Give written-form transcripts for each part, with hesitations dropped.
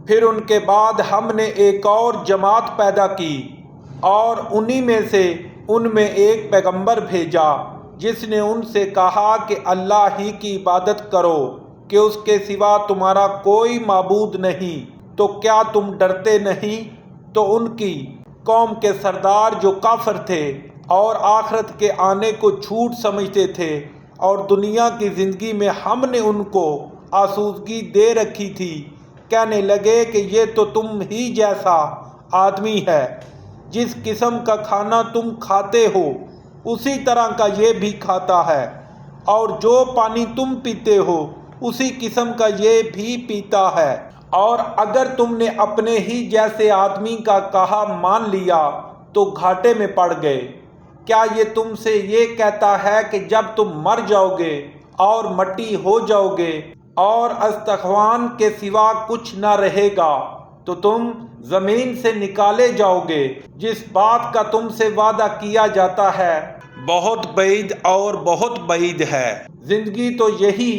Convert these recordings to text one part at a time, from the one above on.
پھر ان کے بعد ہم نے ایک اور جماعت پیدا کی اور انہی میں سے ان میں ایک پیغمبر بھیجا جس نے ان سے کہا کہ اللہ ہی کی عبادت کرو کہ اس کے سوا تمہارا کوئی معبود نہیں، تو کیا تم ڈرتے نہیں؟ تو ان کی قوم کے سردار جو کافر تھے اور آخرت کے آنے کو جھوٹ سمجھتے تھے اور دنیا کی زندگی میں ہم نے ان کو آسودگی دے رکھی تھی، کہنے لگے کہ یہ تو تم ہی جیسا آدمی ہے، جس قسم کا کھانا تم کھاتے ہو اسی طرح کا یہ بھی کھاتا ہے، اور جو پانی تم پیتے ہو اسی قسم کا یہ بھی پیتا ہے، اور اگر تم نے اپنے ہی جیسے آدمی کا کہا مان لیا تو گھاٹے میں پڑ گئے۔ کیا یہ تم سے یہ کہتا ہے کہ جب تم مر جاؤ گے اور مٹی ہو جاؤ گے اور استخوان کے سوا کچھ نہ رہے گا تو تم زمین سے نکالے جاؤ گے؟ جس بات کا تم سے وعدہ کیا جاتا ہے بہت بعید اور بہت بعید ہے۔ زندگی تو یہی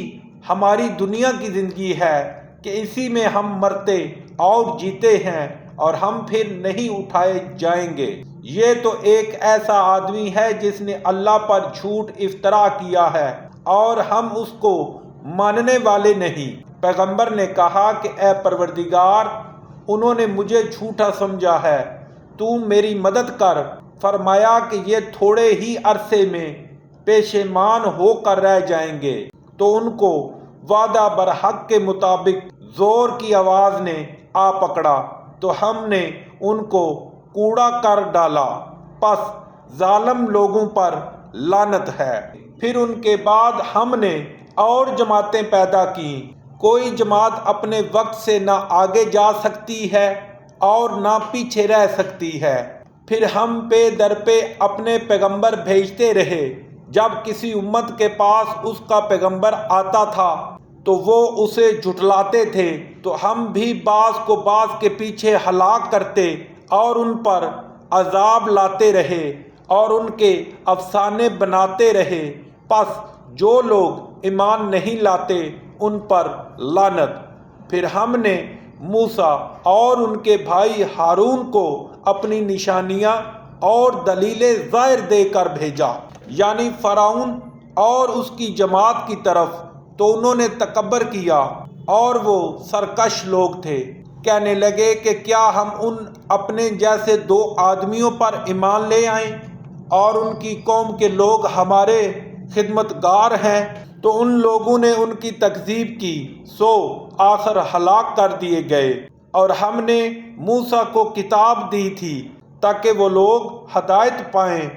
ہماری دنیا کی زندگی ہے کہ اسی میں ہم مرتے اور جیتے ہیں اور ہم پھر نہیں اٹھائے جائیں گے۔ یہ تو ایک ایسا آدمی ہے جس نے اللہ پر جھوٹ افطرا کیا ہے اور ہم اس کو ماننے والے نہیں۔ پیغمبر نے کہا کہ اے پروردگار، انہوں نے مجھے جھوٹا سمجھا ہے، تو میری مدد کر۔ فرمایا کہ یہ تھوڑے ہی عرصے میں پشیمان ہو کر رہ جائیں گے۔ تو ان کو وعدہ برحق کے مطابق زور کی آواز نے آ پکڑا تو ہم نے ان کو کوڑا کر ڈالا، پس ظالم لوگوں پر لعنت ہے۔ پھر ان کے بعد ہم نے اور جماعتیں پیدا کیں۔ کوئی جماعت اپنے وقت سے نہ آگے جا سکتی ہے اور نہ پیچھے رہ سکتی ہے۔ پھر ہم پے در پہ اپنے پیغمبر بھیجتے رہے۔ جب کسی امت کے پاس اس کا پیغمبر آتا تھا تو وہ اسے جھٹلاتے تھے، تو ہم بھی بعض کو بعض کے پیچھے ہلاک کرتے اور ان پر عذاب لاتے رہے اور ان کے افسانے بناتے رہے۔ پس جو لوگ ایمان نہیں لاتے ان پر لعنت۔ پھر ہم نے موسیٰ اور ان کے بھائی ہارون کو اپنی نشانیاں اور دلیلیں ظاہر دے کر بھیجا، یعنی فرعون اور اس کی جماعت کی طرف، تو انہوں نے تکبر کیا اور وہ سرکش لوگ تھے۔ کہنے لگے کہ کیا ہم ان اپنے جیسے دو آدمیوں پر ایمان لے آئیں اور ان کی قوم کے لوگ ہمارے خدمتگار ہیں؟ تو ان لوگوں نے ان کی تکذیب کی، سو آخر ہلاک کر دیے گئے۔ اور ہم نے موسیٰ کو کتاب دی تھی تاکہ وہ لوگ ہدایت پائیں۔